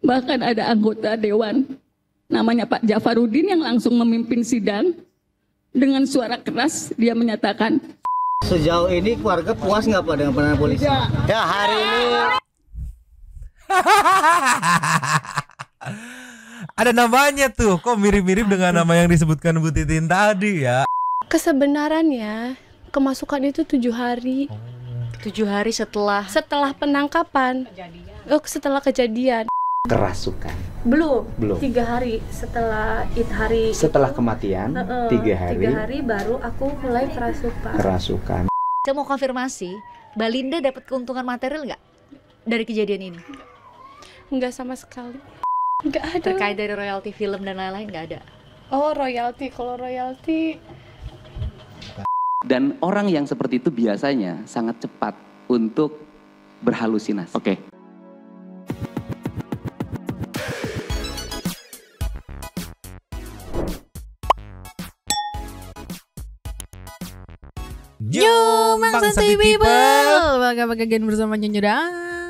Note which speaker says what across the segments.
Speaker 1: Bahkan ada anggota dewan namanya Pak Jafarudin yang langsung memimpin sidang. Dengan suara keras dia menyatakan,
Speaker 2: sejauh ini keluarga puas nggak Pak dengan penanganan polisi? Ya hari ini
Speaker 3: ada namanya tuh, kok mirip-mirip dengan nama yang disebutkan Bu Titin tadi ya.
Speaker 4: Kesebenarannya kemasukan itu 7 hari.
Speaker 5: 7 hari setelah
Speaker 4: Penangkapan. Setelah kejadian.
Speaker 6: Kerasukan.
Speaker 4: Belum.
Speaker 6: 3
Speaker 4: hari setelah hari.
Speaker 6: Setelah kematian 3 hari.
Speaker 4: 3 hari baru aku mulai kerasukan.
Speaker 5: Saya mau konfirmasi, Mbak Linda dapat keuntungan material nggak dari kejadian ini?
Speaker 4: Enggak sama sekali. Enggak ada.
Speaker 5: Terkait dari royalti film dan lain-lain nggak ada?
Speaker 4: Oh, royalti. Kalau royalti.
Speaker 7: Dan orang yang seperti itu biasanya sangat cepat untuk berhalusinasi. Oke.
Speaker 3: Yo, Bang Santuy People.
Speaker 8: Bagian bersama Nyonya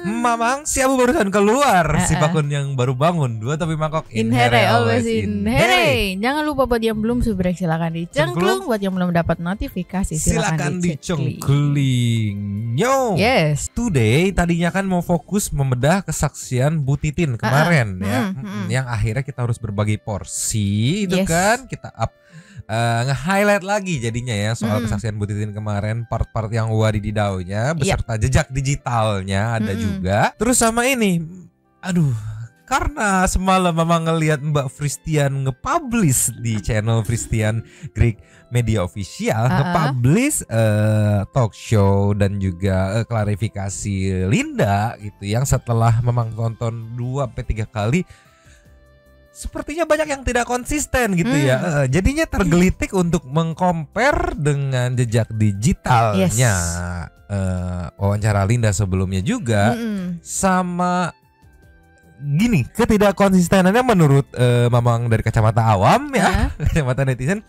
Speaker 3: Mamang, si Abu barusan keluar. Si Pakun yang baru bangun. 2 tapi mangkok.
Speaker 8: Inhere, always inhere. Jangan lupa buat yang belum subscribe silakan dicengklung. Buat yang belum dapat notifikasi silakan
Speaker 3: dicengkling. Yo.
Speaker 8: Yes.
Speaker 3: Today tadinya kan mau fokus membedah kesaksian Bu Titin kemarin ya. Yang akhirnya kita harus berbagi porsi itu kan. Kita up nge-highlight lagi jadinya ya soal kesaksian Bu Titin kemarin, part-part yang wadididaunya beserta jejak digitalnya ada juga. Terus sama ini, aduh, karena semalam memang ngelihat Mbak Fristian nge-publish di channel Fristian Greek Media Official, nge-publish talk show dan juga klarifikasi Linda gitu, yang setelah memang tonton 2-3 kali sepertinya banyak yang tidak konsisten gitu ya. Jadinya tergelitik untuk mengcompare dengan jejak digitalnya wawancara Linda sebelumnya juga sama gini, ketidakkonsistenannya menurut Mamang dari kacamata awam ya, kacamata netizen,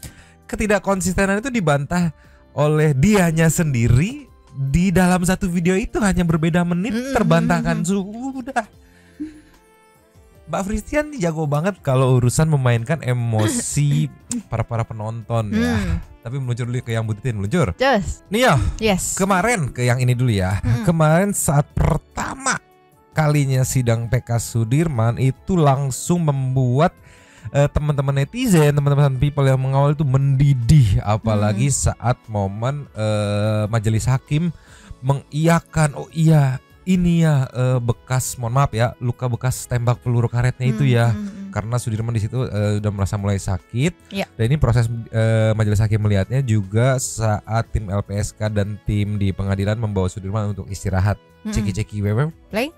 Speaker 3: ketidakkonsistenan itu dibantah oleh dianya sendiri di dalam satu video itu hanya berbeda menit terbantahkan sudah. Mbak Fristian jago banget kalau urusan memainkan emosi para penonton ya. Tapi meluncur dulu ke yang Bu Titin, meluncur. Nih ya, kemarin ke yang ini dulu ya. Kemarin saat pertama kalinya sidang PK Sudirman itu langsung membuat teman-teman netizen, teman-teman people yang mengawal itu mendidih. Apalagi saat momen majelis hakim mengiyakan, oh iya ini ya bekas, mohon maaf ya, luka bekas tembak peluru karetnya itu ya. Karena Sudirman di situ udah merasa mulai sakit. Dan ini proses majelis hakim melihatnya juga saat tim LPSK dan tim di pengadilan membawa Sudirman untuk istirahat. Ceki-ceki wewe.
Speaker 8: Play.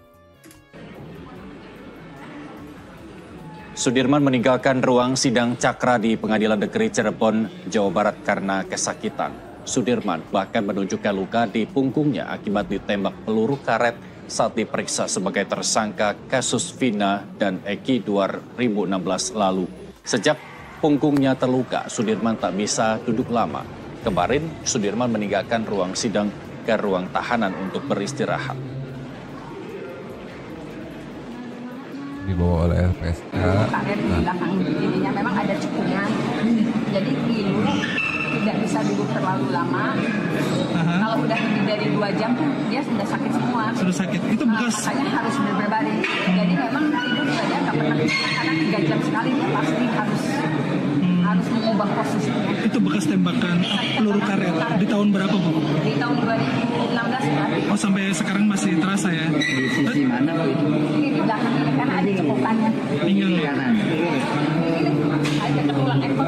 Speaker 9: Sudirman meninggalkan ruang sidang Cakra di Pengadilan Negeri Cirebon, Jawa Barat karena kesakitan. Sudirman bahkan menunjukkan luka di punggungnya akibat ditembak peluru karet saat diperiksa sebagai tersangka kasus Vina dan Eki 2016 lalu. Sejak punggungnya terluka, Sudirman tak bisa duduk lama. Kemarin, Sudirman meninggalkan ruang sidang ke ruang tahanan untuk beristirahat.
Speaker 3: Dibawa oleh LPSK.
Speaker 10: Karet di belakang dirinya memang ada cekungan, jadi keliru. Tidak bisa duduk terlalu lama. Kalau udah lebih dari 2 jam tuh dia sudah sakit semua.
Speaker 11: Sudah sakit. Itu bekas.
Speaker 10: Makanya harus berbaring. Jadi memang tidur saja nggak pernah bisa, karena 3 jam sekali dia pasti harus mengubah posisinya.
Speaker 11: Itu bekas tembakan peluru karet di tahun berapa, Bu?
Speaker 10: Di tahun 2016 kan.
Speaker 11: Oh, sampai sekarang masih terasa ya?
Speaker 6: Di sisi mana Bu itu?
Speaker 10: Ini di belakang ini karena ada cepukannya.
Speaker 11: Pinggang
Speaker 6: kanan.
Speaker 10: Ada ke tulang ekor.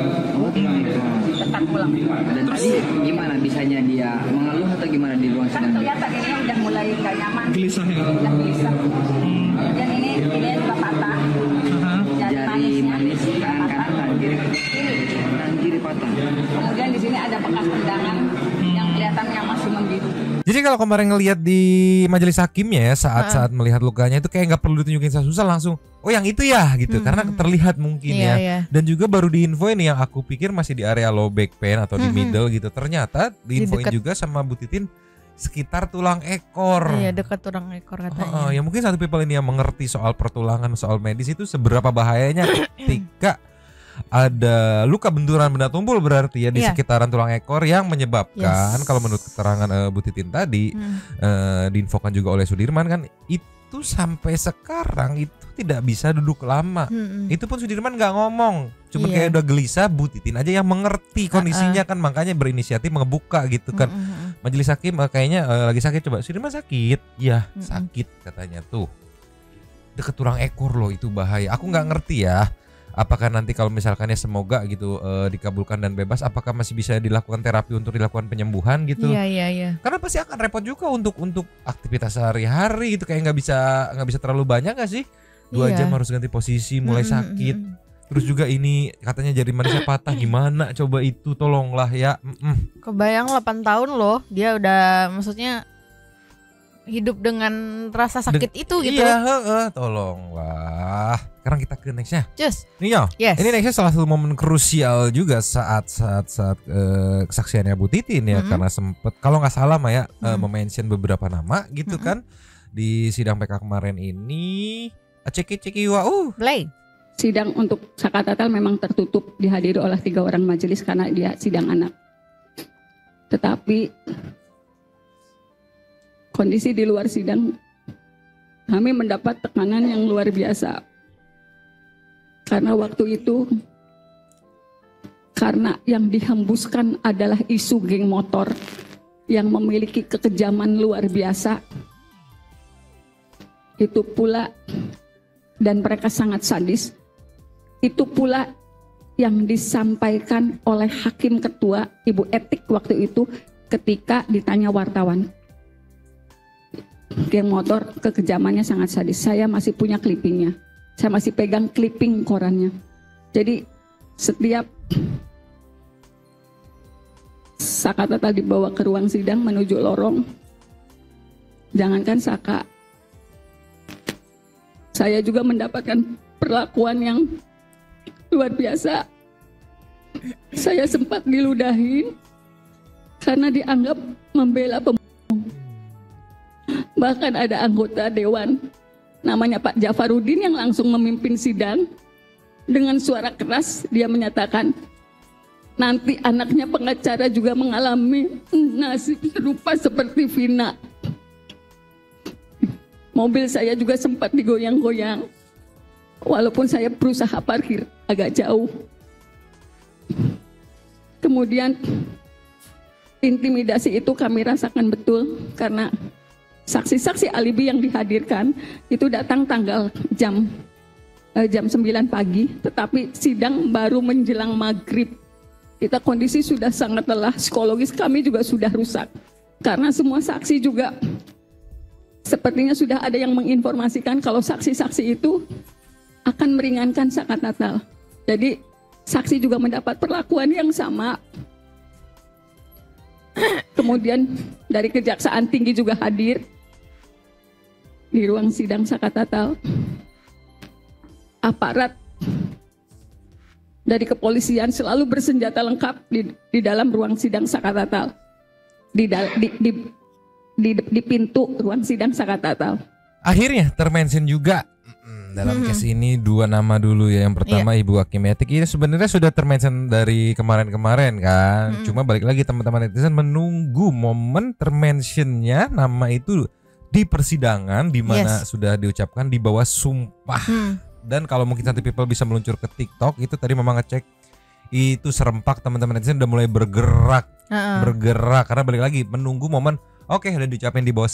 Speaker 10: Dekat tulang.
Speaker 6: Dan tadi gimana bisanya dia mengeluh atau gimana di ruang
Speaker 10: Kan
Speaker 6: sidang?
Speaker 10: kelihatan ini udah mulai gak nyaman.
Speaker 11: Gelisah ya?
Speaker 10: Udah gelisah. Dan ini juga patah.
Speaker 6: Jari manis kanan kiri patah.
Speaker 10: Kemudian di sini ada bekas tendangan yang kelihatannya masih membiru.
Speaker 3: Jadi kalau kemarin ngelihat di majelis hakimnya ya, saat melihat lukanya itu kayak nggak perlu ditunjukin susah, langsung oh yang itu ya gitu, karena terlihat mungkin ya. Dan juga baru diinfoin yang aku pikir masih di area low back pain atau di middle gitu, ternyata diinfoin juga sama Bu Titin sekitar tulang ekor.
Speaker 8: Iya, dekat tulang ekor katanya.
Speaker 3: Ya mungkin satu people ini yang mengerti soal pertulangan, soal medis itu seberapa bahayanya ketika ada luka benturan benda tumpul berarti ya di sekitaran tulang ekor yang menyebabkan kalau menurut keterangan Bu Titin tadi diinfokan juga oleh Sudirman kan itu sampai sekarang itu tidak bisa duduk lama. Itu pun Sudirman nggak ngomong, cuman kayak udah gelisah. Bu Titin aja yang mengerti kondisinya kan, makanya berinisiatif ngebuka gitu kan. Majelis hakim kayaknya lagi sakit, coba Sudirman sakit, ya sakit katanya tuh deket tulang ekor loh, itu bahaya. Aku nggak ngerti ya. Apakah nanti kalau misalkan ya semoga gitu dikabulkan dan bebas, apakah masih bisa dilakukan terapi untuk dilakukan penyembuhan gitu?
Speaker 8: Iya.
Speaker 3: Karena pasti akan repot juga untuk aktivitas sehari-hari gitu, kayak nggak bisa terlalu banyak nggak sih? 2 jam harus ganti posisi, mulai sakit. Terus juga ini katanya jari manisnya patah, gimana? Coba itu tolonglah ya.
Speaker 8: Kebayang 8 tahun loh, dia udah maksudnya hidup dengan rasa sakit itu gitu.
Speaker 3: Iya, tolonglah. Sekarang kita ke nextnya. Nio, ini nextnya salah satu momen krusial juga saat kesaksiannya Bu Titin ya, karena sempet kalau nggak salah Maya mention beberapa nama gitu kan di sidang PK kemarin ini. Ceki
Speaker 1: Play. Sidang untuk Sakatatal memang tertutup, dihadiri oleh 3 orang majelis karena dia sidang anak. Tetapi kondisi di luar sidang, kami mendapat tekanan yang luar biasa. Karena waktu itu, karena yang dihembuskan adalah isu geng motor yang memiliki kekejaman luar biasa. Itu pula, dan mereka sangat sadis, itu pula yang disampaikan oleh Hakim Ketua, Ibu Etik waktu itu ketika ditanya wartawan. Geng motor kekejamannya sangat sadis. Saya masih punya clippingnya. Saya masih pegang clipping korannya. Jadi setiap Sakatatal dibawa ke ruang sidang menuju lorong, jangankan Saka, saya juga mendapatkan perlakuan yang luar biasa. Saya sempat diludahin karena dianggap membela pembohong. Bahkan ada anggota dewan namanya Pak Jafarudin yang langsung memimpin sidang. Dengan suara keras dia menyatakan, nanti anaknya pengacara juga mengalami nasib serupa seperti Vina. Mobil saya juga sempat digoyang-goyang, walaupun saya berusaha parkir agak jauh. Kemudian intimidasi itu kami rasakan betul karena saksi-saksi alibi yang dihadirkan itu datang tanggal jam 9 pagi, tetapi sidang baru menjelang maghrib. Kita kondisi sudah sangat lelah, psikologis kami juga sudah rusak karena semua saksi juga sepertinya sudah ada yang menginformasikan kalau saksi-saksi itu akan meringankan Sakatatal. Jadi saksi juga mendapat perlakuan yang sama. Kemudian dari Kejaksaan Tinggi juga hadir di ruang sidang Sakatatal. Aparat dari kepolisian selalu bersenjata lengkap di dalam ruang sidang Sakatatal. Di pintu ruang sidang Sakatatal.
Speaker 3: Akhirnya termention juga dalam case ini 2 nama dulu ya. Yang pertama Ibu Hakim Etik, ini sebenarnya sudah termention dari kemarin-kemarin kan. Cuma balik lagi teman-teman netizen menunggu momen termentionnya nama itu di persidangan di mana sudah diucapkan di bawah sumpah. Dan kalau mungkin nanti people bisa meluncur ke TikTok, itu tadi memang ngecek itu serempak teman-teman netizen udah mulai bergerak karena balik lagi menunggu momen. Oke, udah diucapin di bawah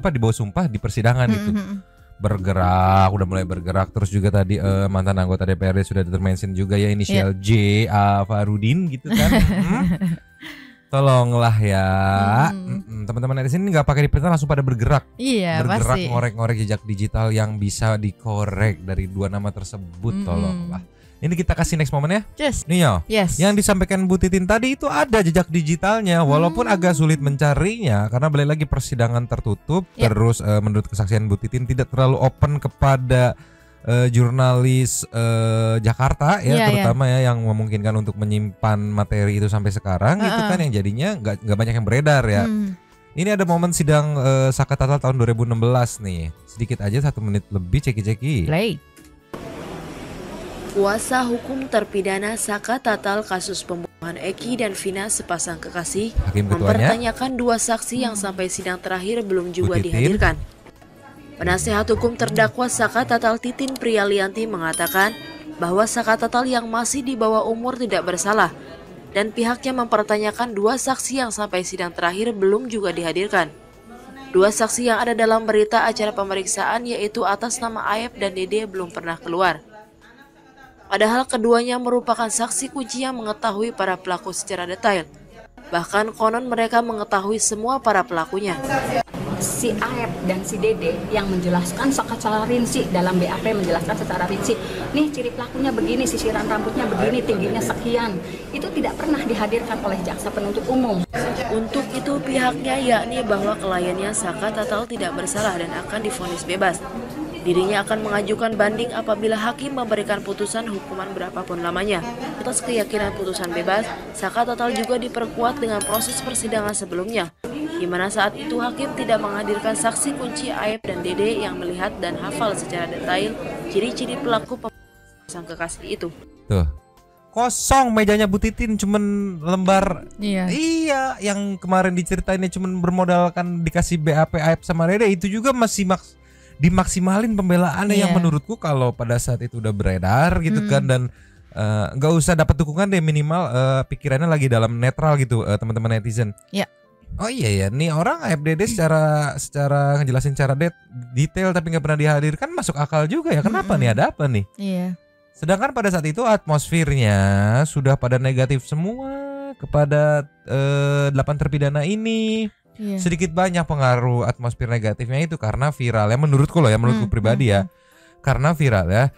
Speaker 3: di bawah sumpah di persidangan itu. Bergerak, udah mulai bergerak. Terus juga tadi mantan anggota DPRD sudah termention juga ya, inisial J, Farudin gitu kan. Tolonglah ya. Teman-teman netizen ini nggak pakai diperintah, langsung pada bergerak.
Speaker 8: Iya,
Speaker 3: bergerak
Speaker 8: pasti.
Speaker 3: ngorek-ngorek jejak digital yang bisa dikorek dari 2 nama tersebut. Tolonglah. Ini kita kasih next momen ya. Nio, yang disampaikan Bu Titin tadi itu ada jejak digitalnya, walaupun agak sulit mencarinya karena balik lagi persidangan tertutup. Terus menurut kesaksian Bu Titin tidak terlalu open kepada jurnalis Jakarta ya, terutama ya yang memungkinkan untuk menyimpan materi itu sampai sekarang gitu kan, yang jadinya nggak banyak yang beredar ya. Ini ada momen sidang Saka Tatal tahun 2016 nih. Sedikit aja 1 menit lebih, ceki-ceki.
Speaker 8: Play.
Speaker 12: Kuasa hukum terpidana Saka Tatal kasus pembunuhan Eki dan Vina sepasang kekasih mempertanyakan 2 saksi yang sampai sidang terakhir belum juga dihadirkan. Penasehat hukum terdakwa Saka Tatal Titin Priyalianti mengatakan bahwa Saka Tatal yang masih di bawah umur tidak bersalah dan pihaknya mempertanyakan 2 saksi yang sampai sidang terakhir belum juga dihadirkan. 2 saksi yang ada dalam berita acara pemeriksaan yaitu atas nama Aep dan Dede belum pernah keluar. Padahal keduanya merupakan saksi kunci yang mengetahui para pelaku secara detail. Bahkan konon mereka mengetahui semua para pelakunya.
Speaker 10: Si Aep dan si Dede yang menjelaskan secara rinci dalam BAP, menjelaskan secara rinci, nih ciri pelakunya begini, sisiran rambutnya begini, tingginya sekian. Itu tidak pernah dihadirkan oleh jaksa penuntut umum.
Speaker 12: Untuk itu pihaknya yakni bahwa kliennya Saka Tatal tidak bersalah dan akan divonis bebas. Dirinya akan mengajukan banding apabila hakim memberikan putusan hukuman berapapun lamanya. Atas keyakinan putusan bebas, Saka Tatal juga diperkuat dengan proses persidangan sebelumnya, di mana saat itu hakim tidak menghadirkan saksi kunci Aep dan Dede yang melihat dan hafal secara detail ciri-ciri pelaku pembunuhan kekasih itu.
Speaker 3: Tuh, kosong mejanya Bu Titin, cuman lembar. Iya, yang kemarin diceritainnya cuman bermodalkan dikasih BAP Aep sama Dede, itu juga masih dimaksimalin pembelaannya yang menurutku kalau pada saat itu udah beredar gitu kan, dan nggak usah dapat dukungan deh, minimal pikirannya lagi dalam netral gitu, teman-teman netizen. Oh iya ya, nih orang AFDD secara ngejelasin cara detail tapi nggak pernah dihadirkan, masuk akal juga ya. Kenapa nih, ada apa nih? Sedangkan pada saat itu atmosfernya sudah pada negatif semua kepada 8 terpidana ini. Sedikit banyak pengaruh atmosfer negatifnya itu karena viralnya, menurutku loh ya, menurutku pribadi ya, karena viralnya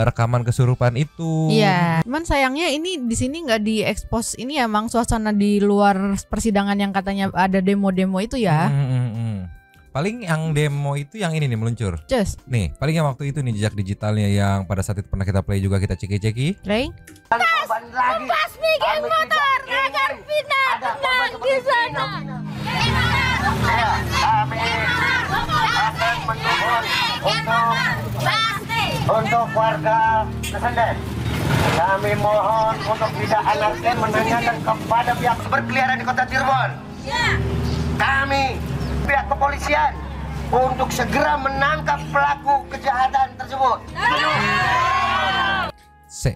Speaker 3: rekaman kesurupan itu.
Speaker 8: Iya. Cuman sayangnya ini di sini nggak diekspos ini ya, Mang, suasana di luar persidangan yang katanya ada demo-demo itu ya.
Speaker 3: Paling yang demo itu yang ini nih meluncur. Nih, paling yang waktu itu nih jejak digitalnya yang pada saat itu pernah kita play juga, kita ceki-ceki.
Speaker 8: Play.
Speaker 13: Membasmi geng motor agar Vina tenang di sana.
Speaker 14: Untuk warga Kesenden, kami mohon untuk tidak anarkis menanyakan kepada pihak berkeliaran di kota Cirebon. Kami pihak kepolisian untuk segera menangkap pelaku kejahatan tersebut.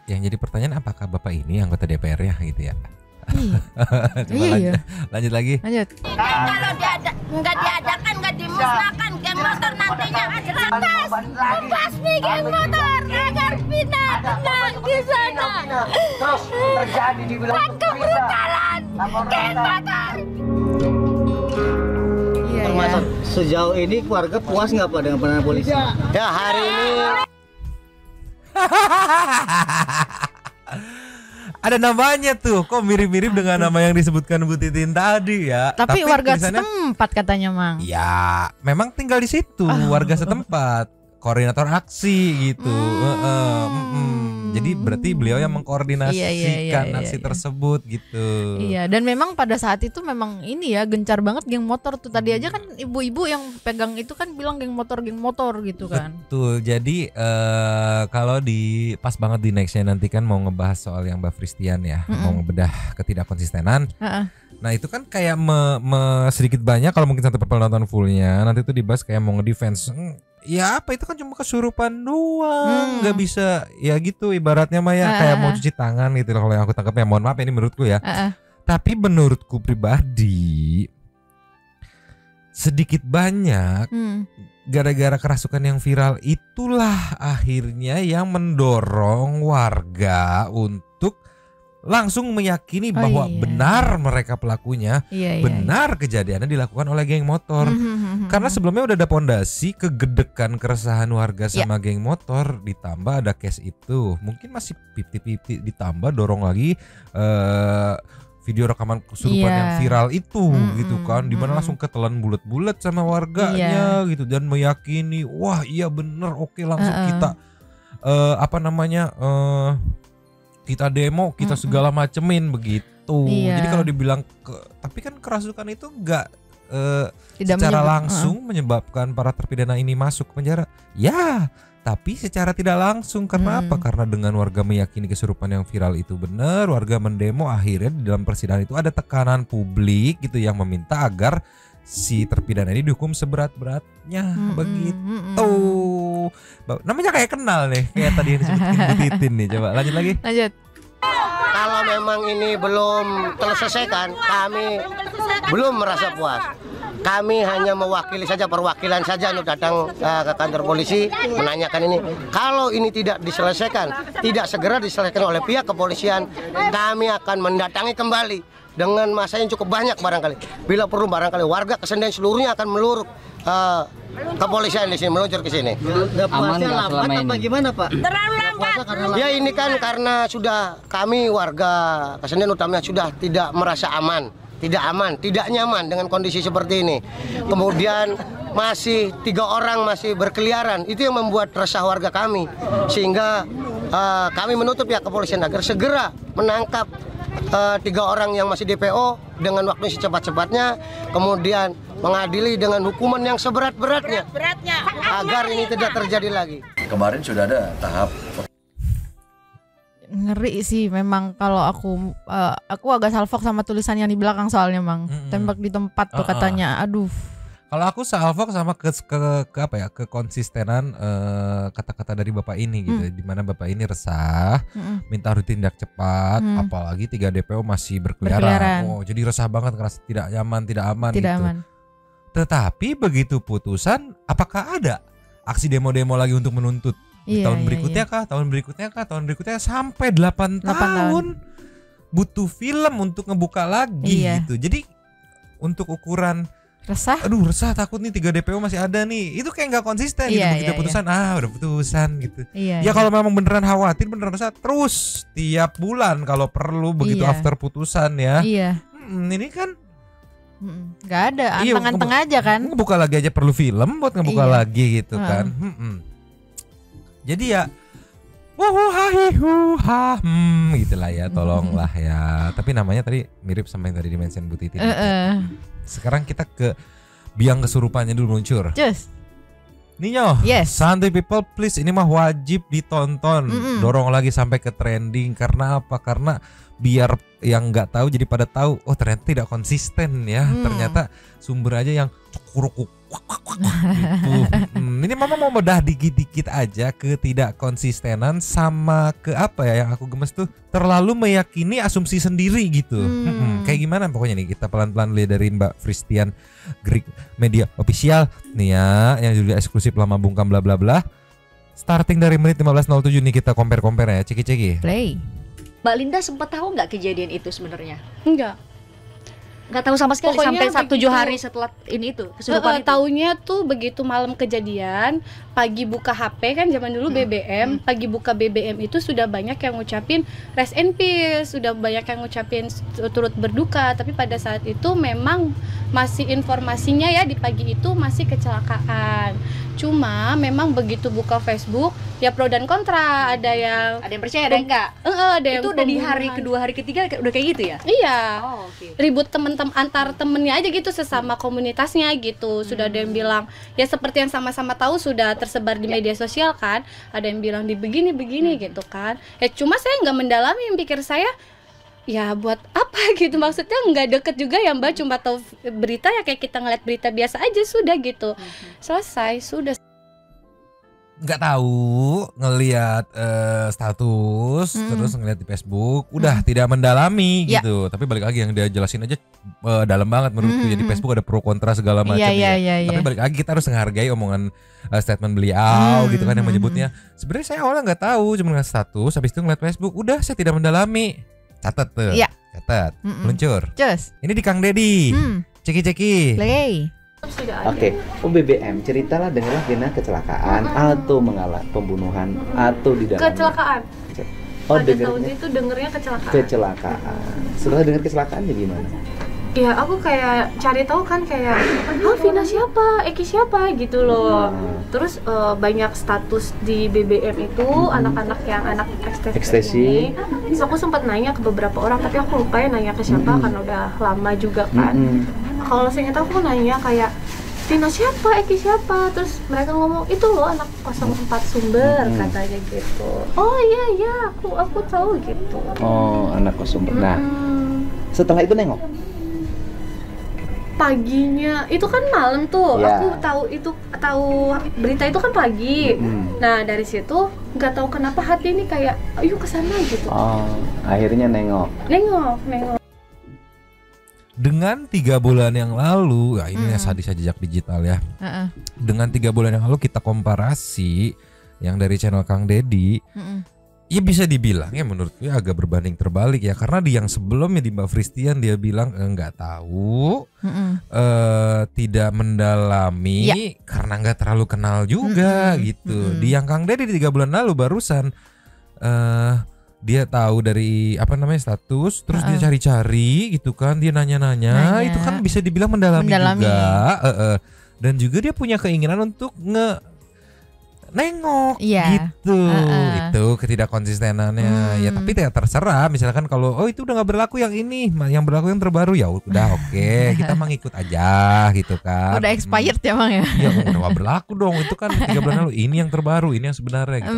Speaker 3: Yang jadi pertanyaan, apakah Bapak ini anggota DPR-nya gitu ya?
Speaker 13: Iya.
Speaker 3: Lanjut lagi.
Speaker 13: Kalau nggak diadakan, nggak dimusnahkan geng motor, nantinya ada lantas membasmi geng motor agar Vina tenang di sana.
Speaker 14: Terus terjadi di wilayah
Speaker 13: kebrutalan geng motor.
Speaker 2: Termasuk sejauh ini keluarga puas nggak Pak dengan penanganan polisi? Ya hari ini.
Speaker 3: Ada namanya tuh, kok mirip-mirip dengan nama yang disebutkan Bu Titin tadi ya.
Speaker 8: Tapi warga setempat katanya, Mang.
Speaker 3: Ya, memang tinggal di situ, warga setempat, koordinator aksi gitu. Jadi berarti beliau yang mengkoordinasikan aksi tersebut gitu.
Speaker 8: Iya, dan memang pada saat itu memang ini ya, gencar banget geng motor tuh. Tadi aja kan ibu-ibu yang pegang itu kan bilang geng motor gitu kan.
Speaker 3: Betul. Jadi kalau di pas banget di nextnya nanti kan mau ngebahas soal yang Mbak Fristian ya, mau ngebedah ketidakkonsistenan. Nah itu kan kayak sedikit banyak, kalau mungkin satu penonton fullnya nanti tuh dibahas kayak mau ngedefense. Ya apa itu kan cuma kesurupan doang, nggak bisa ya gitu ibaratnya mah ya, kayak mau cuci tangan gitu loh kalau yang aku tangkapnya. Mohon maaf ini menurutku ya. Tapi menurutku pribadi sedikit banyak gara-gara kerasukan yang viral itulah akhirnya yang mendorong warga untuk langsung meyakini bahwa benar mereka pelakunya, benar kejadiannya dilakukan oleh geng motor. Karena sebelumnya udah ada pondasi kegedekan keresahan warga sama geng motor, ditambah ada case itu, mungkin masih 50-50, ditambah dorong lagi video rekaman kesurupan yang viral itu gitu kan, dimana langsung ketelan bulat-bulat sama warganya gitu, dan meyakini wah iya bener, oke langsung kita kita demo, kita segala macemin begitu. Jadi kalau dibilang tapi kan kerasukan itu enggak secara langsung menyebabkan para terpidana ini masuk ke penjara? Ya, tapi secara tidak langsung. Karena apa? Karena dengan warga meyakini kesurupan yang viral itu benar, warga mendemo, akhirnya di dalam persidangan itu ada tekanan publik gitu yang meminta agar si terpidana ini dihukum seberat-beratnya begitu. Namanya kayak kenal nih, kayak tadi yang disebutin Bu Titin nih. Coba lanjut lagi.
Speaker 8: Lanjut.
Speaker 14: Kalau memang ini belum terselesaikan, kami belum merasa puas. Kami hanya mewakili saja, perwakilan saja untuk datang ke kantor polisi menanyakan ini. Kalau ini tidak diselesaikan, tidak segera diselesaikan oleh pihak kepolisian, kami akan mendatangi kembali dengan masa yang cukup banyak barangkali. Bila perlu barangkali warga Kesenden seluruhnya akan meluruh kepolisian di sini, meluncur ke sini.
Speaker 6: Aman nggak selama ini?
Speaker 14: Gimana Pak?
Speaker 13: Terlalu lambat.
Speaker 14: Ya ini kan karena sudah kami warga Kesenden utamanya sudah tidak merasa aman. Tidak aman, tidak nyaman dengan kondisi seperti ini. Kemudian masih 3 orang masih berkeliaran, itu yang membuat resah warga kami. Sehingga kami menuntut pihak kepolisian agar segera menangkap 3 orang yang masih DPO dengan waktu secepat-cepatnya, kemudian mengadili dengan hukuman yang seberat-beratnya agar ini tidak terjadi lagi.
Speaker 15: Kemarin sudah ada tahap
Speaker 8: ngeri sih memang kalau aku agak salfok sama tulisan yang di belakang soalnya Mang. Tembak di tempat tuh katanya. Aduh.
Speaker 3: Kalau aku salfok sama ke apa ya, kekonsistenan kata-kata dari Bapak ini gitu. Di mana Bapak ini resah, minta harus tindak cepat, apalagi 3 DPO masih berkeliaran. Oh, jadi resah banget karena tidak nyaman, tidak aman
Speaker 8: tidak
Speaker 3: gitu.
Speaker 8: Aman.
Speaker 3: Tetapi begitu putusan, apakah ada aksi demo-demo lagi untuk menuntut? Tahun berikutnya kah? Tahun berikutnya sampai 8 tahun. Butuh film untuk ngebuka lagi gitu. Jadi untuk ukuran
Speaker 8: resah.
Speaker 3: Aduh, resah, takut nih 3 DPO masih ada nih. Itu kayak nggak konsisten gitu. Begitu putusan, udah putusan gitu. Ya kalau memang beneran khawatir, beneran resah, terus tiap bulan kalau perlu begitu after putusan ya. Ini kan
Speaker 8: nggak ada, anteng-anteng aja kan.
Speaker 3: Ngebuka lagi aja perlu film buat ngebuka lagi gitu kan. Jadi ya gitulah ya, tolonglah ya. Tapi namanya tadi mirip sama yang tadi di-mention Bu Titin. Sekarang kita ke biang kesurupannya dulu muncul. Ninyo, Santuy people please, ini mah wajib ditonton. Dorong lagi sampai ke trending. Karena apa? Karena biar yang nggak tahu jadi pada tahu. Oh ternyata tidak konsisten ya. Ternyata sumber aja yang cukuruk gitu. Ini mama mau bedah dikit-dikit aja ke tidak konsistenan sama ke apa ya yang aku gemes tuh, terlalu meyakini asumsi sendiri gitu. Kayak gimana pokoknya nih, kita pelan-pelan lihat dari Mbak Fristian Greek Media Official nih ya, yang juga eksklusif lama bungkam bla bla bla. Starting dari menit 15.07 nih kita compare ya, ceki-ceki.
Speaker 5: Play. Mbak Linda sempat tahu nggak kejadian itu sebenarnya?
Speaker 4: Enggak.
Speaker 5: Nggak tahu sama sekali.
Speaker 4: Pokoknya
Speaker 5: sampai 7 hari setelah ini itu kesurupan itu.
Speaker 4: Taunya tuh begitu malam kejadian, pagi buka HP kan zaman dulu BBM, pagi buka BBM itu sudah banyak yang ngucapin rest in peace, sudah banyak yang ngucapin turut berduka, tapi pada saat itu memang masih informasinya ya di pagi itu masih kecelakaan. Cuma memang begitu buka Facebook ya pro dan kontra, ada yang
Speaker 5: percaya, ada yang enggak.
Speaker 4: Ada yang
Speaker 5: itu udah di hari kedua, hari ketiga udah kayak gitu ya?
Speaker 4: Iya. Ribut temen-temen antar temennya aja gitu, sesama komunitasnya gitu. Sudah ada yang bilang ya seperti yang sama-sama tahu sudah tersebar di media sosial kan. Ada yang bilang di begini gitu kan. Ya cuma saya nggak mendalami, yang pikir saya ya buat apa gitu, maksudnya nggak deket juga ya Mbak, cuma tahu berita ya kayak kita ngeliat berita biasa aja sudah gitu. Selesai sudah.
Speaker 3: Nggak tahu, ngelihat status terus ngelihat di Facebook, udah tidak mendalami gitu. Tapi balik lagi yang dia jelasin aja dalam banget menurutku. Jadi Facebook ada pro kontra segala macam Tapi balik lagi kita harus menghargai omongan statement beliau gitu kan, yang menyebutnya sebenarnya saya awalnya nggak tahu, cuma ngeliat status, habis itu ngeliat Facebook, udah saya tidak mendalami. Catat tuh, catat, meluncur. Ini di Kang Dedi, ceki-ceki.
Speaker 8: Play.
Speaker 7: Oke, BBM, ceritalah dengarlah Gina kecelakaan atau mengalami pembunuhan atau di dalam
Speaker 4: kecelakaan. Pada tahun itu dengernya kecelakaan.
Speaker 7: Kecelakaan. Setelah dengar kecelakaannya gimana?
Speaker 4: Ya aku kayak cari tahu kan, kayak Vina siapa, Eki siapa gitu loh. Terus banyak status di BBM itu anak-anak yang anak ekstasi. Terus aku sempat nanya ke beberapa orang, tapi aku lupa ya nanya ke siapa karena udah lama juga kan.
Speaker 16: kalau seingat aku nanya kayak Vina siapa, Eki siapa, terus mereka ngomong itu loh anak 04 Sumber katanya gitu. Oh iya aku tahu gitu.
Speaker 7: Oh, anak 04. Nah, setelah itu nengok
Speaker 16: paginya itu kan malam tuh, aku tahu berita itu kan pagi. Nah dari situ nggak tahu kenapa hati ini kayak ayo kesana gitu.
Speaker 7: Oh, akhirnya nengok.
Speaker 3: Dengan 3 bulan yang lalu, ya ini sadisnya jejak digital ya. Dengan 3 bulan yang lalu kita komparasi yang dari channel Kang Deddy, ya bisa dibilang ya menurut gue agak berbanding terbalik ya, karena di yang sebelumnya di Mbak Fristian dia bilang nggak tahu, tidak mendalami karena nggak terlalu kenal juga gitu. Di yang Kang Deddy di 3 bulan lalu barusan dia tahu dari status, terus dia cari-cari gitu kan, dia nanya-nanya, itu kan bisa dibilang mendalami. Juga, dan juga dia punya keinginan untuk nengok gitu, itu ketidakkonsistenannya ya. Tapi terserah, misalkan kalau itu udah nggak berlaku yang ini, yang berlaku yang terbaru ya udah oke, kita mengikut aja gitu kan.
Speaker 8: Udah expired ya Bang ya?
Speaker 3: Ya udah nggak berlaku dong, itu kan 3 bulan lalu, ini yang terbaru, ini yang sebenarnya gitu.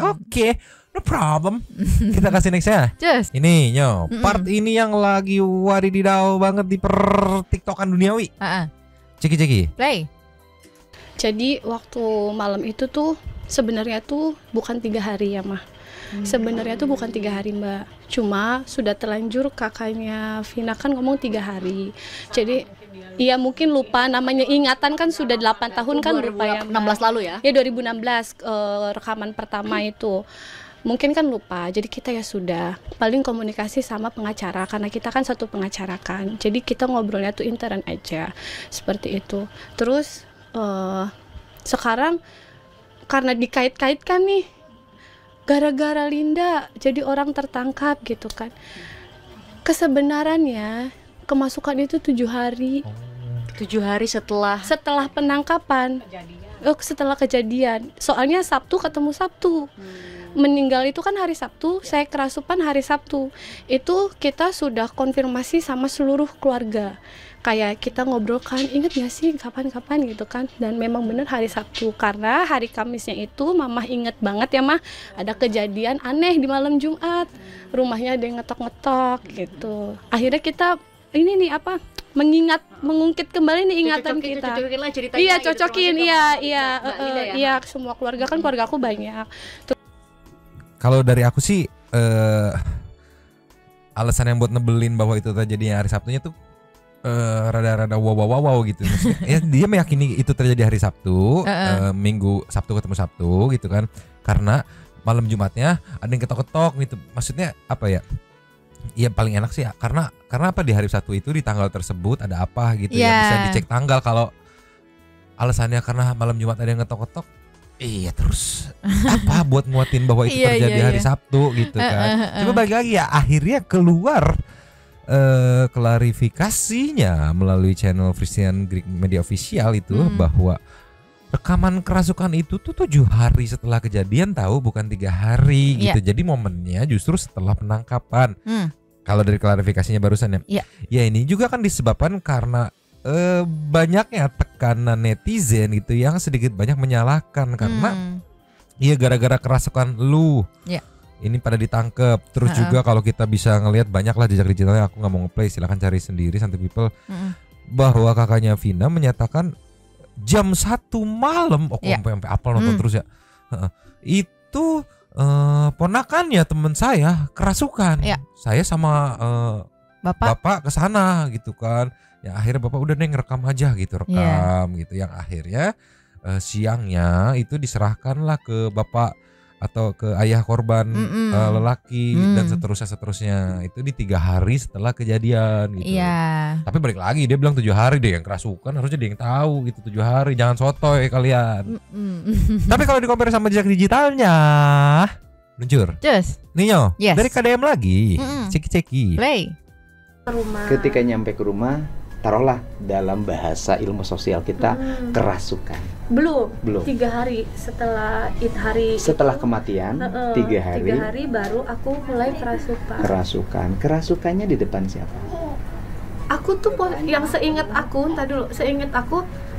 Speaker 3: Oke. No problem. Kita kasih next ya. Ini part ini yang lagi wadididaw banget di per-tiktokan duniawi. Ceki
Speaker 8: play.
Speaker 4: Jadi waktu malam itu tuh sebenarnya tuh bukan 3 hari ya mah. Sebenarnya tuh bukan 3 hari Mbak. Cuma sudah terlanjur kakaknya Vina kan ngomong 3 hari. Jadi iya mungkin lupa, namanya ingatan kan sudah 8 tahun kan lupa ya.
Speaker 5: 2016 lalu ya?
Speaker 4: Ya 2016 rekaman pertama itu. Mungkin kan lupa, jadi kita ya sudah paling komunikasi sama pengacara karena kita kan satu pengacara kan. Jadi kita ngobrolnya tuh intern aja seperti itu. Terus sekarang karena dikait-kaitkan nih gara-gara Linda jadi orang tertangkap gitu kan. Kesebenarannya kemasukan itu 7 hari.
Speaker 5: 7 hari setelah
Speaker 4: penangkapan. Setelah kejadian. Soalnya Sabtu ketemu Sabtu. Meninggal itu kan hari Sabtu, saya kerasupan hari Sabtu. Itu kita sudah konfirmasi sama seluruh keluarga. Kayak kita ngobrol kan, inget gak sih kapan-kapan gitu kan. Dan memang benar hari Sabtu. Karena hari Kamisnya itu Mamah inget banget ya Mah, ada kejadian aneh di malam Jumat. Rumahnya ada yang ngetok-ngetok gitu. Akhirnya kita ini nih mengungkit kembali nih ingatan kita.
Speaker 5: Cocokin lah ceritanya.
Speaker 4: Iya, cocokin.
Speaker 5: Gitu,
Speaker 4: Iya, semua keluarga kan keluarga aku banyak.
Speaker 3: Kalau dari aku sih alasan yang buat nebelin bahwa itu terjadi hari Sabtunya tuh rada-rada wow gitu. Ya, dia meyakini itu terjadi hari Sabtu, Minggu Sabtu ketemu Sabtu gitu kan. Karena malam Jumatnya ada yang ketok-ketok gitu. Maksudnya apa ya? Ya paling enak sih ya, karena apa di hari Sabtu itu di tanggal tersebut ada apa gitu ya, bisa dicek tanggal. Kalau alasannya karena malam Jumat ada yang ketok-ketok, iya terus apa buat nguatin bahwa itu terjadi hari Sabtu gitu kan. Coba balik lagi ya, akhirnya keluar klarifikasinya melalui channel Fristian Greek Media Official itu bahwa rekaman kerasukan itu tuh 7 hari setelah kejadian, tahu bukan 3 hari gitu. Jadi momennya justru setelah penangkapan. Kalau dari klarifikasinya barusan ya. Ya ini juga kan disebabkan karena banyaknya tekanan netizen gitu yang sedikit banyak menyalahkan karena iya gara-gara kerasukan lu. Ini pada ditangkep. Terus juga kalau kita bisa ngelihat banyaklah jejak digitalnya, aku nggak mau nge-play, silahkan cari sendiri Santai People. Bahwa kakaknya Vina menyatakan jam 1 malam, sampai apal nonton terus ya. Itu ponakannya teman saya kerasukan. Saya sama bapak kesana gitu kan. Ya akhirnya bapak udah rekam aja gitu, gitu. Yang akhirnya siangnya itu diserahkanlah ke bapak atau ke ayah korban lelaki dan seterusnya itu di 3 hari setelah kejadian gitu. Tapi balik lagi dia bilang 7 hari deh yang kerasukan, harusnya dia yang tahu gitu 7 hari, jangan sotoy kalian. Tapi kalau di-compare sama jejak digitalnya, luncur. Ninyo, dari KDM lagi, ceki-ceki.
Speaker 8: Play.
Speaker 7: Ketika nyampe ke rumah, taruhlah dalam bahasa ilmu sosial kita kerasukan.
Speaker 16: Belum. 3 hari setelah
Speaker 7: setelah kematian 3 hari.
Speaker 16: 3 hari baru aku mulai kerasukan.
Speaker 7: Kerasukannya di depan siapa?
Speaker 16: Aku aku tuh yang seingat aku,